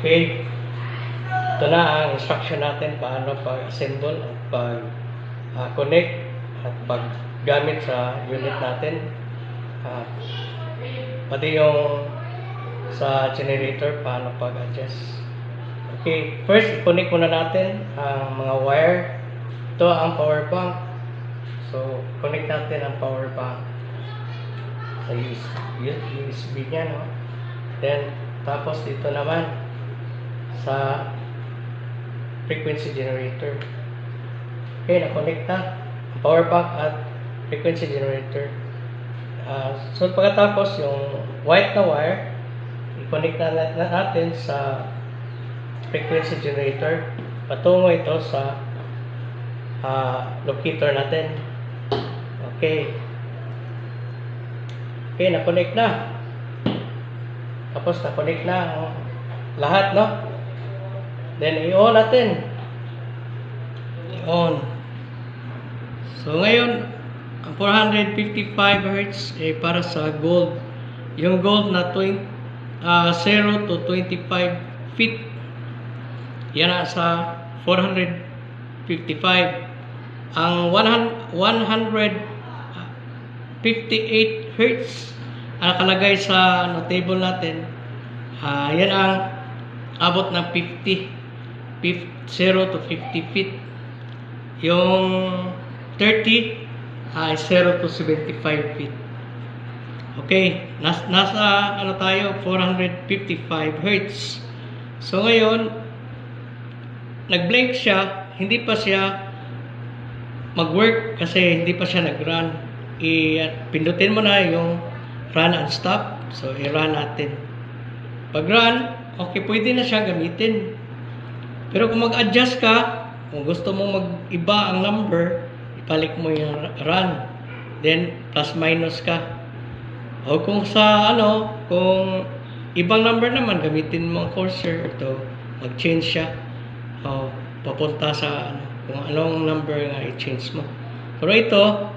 Okay, ito na ang instruction natin paano pag-assemble at pag-connect at paggamit sa unit natin. Pati yung sa generator, paano pag-adjust. Okay, first, i-connect muna natin ang mga wire. Ito ang power bank. So, connect natin ang power bank sa USB niya, no? Then, tapos dito naman sa frequency generator. Okay, na-connect na ang power bank at frequency generator. So pagkatapos yung white na wire, i-connect na natin sa frequency generator. Patungo ito sa locator natin. Okay. Okay, na-connect na. Tapos na-connect na ang lahat, no? Then i-on natin. I-on. So ngayon, ang 455 Hz para sa gold. Yung gold na 0 to 25 feet. Yan na sa 455. Ang 158 Hz ang nakalagay sa table natin. Yan ang abot ng 0 to 50 feet. Yung 30 ay 0 to 75 feet. Okay, nasa ano tayo, 455 Hz. So ngayon, nag-blink siya, hindi pa siya mag-work kasi hindi pa siya nag-run. Pindutin mo na yung run and stop. So i-run natin. Pag run, okay, pwede na siya gamitin. Pero kung mag-adjust ka, kung gusto mong mag-iba ang number, ibalik mo yung run. Then, plus minus ka. O kung sa kung ibang number naman, gamitin mo ang cursor. Ito, mag-change siya. O, papunta sa kung anong number nga i-change mo. Pero ito,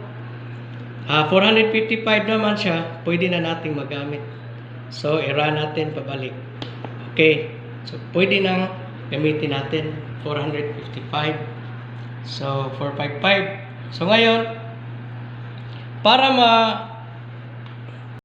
455 naman siya, pwede na nating magamit. So, i-run natin pabalik. Okay. So, pwede nang gamitin natin 455. So, 455. So, ngayon, para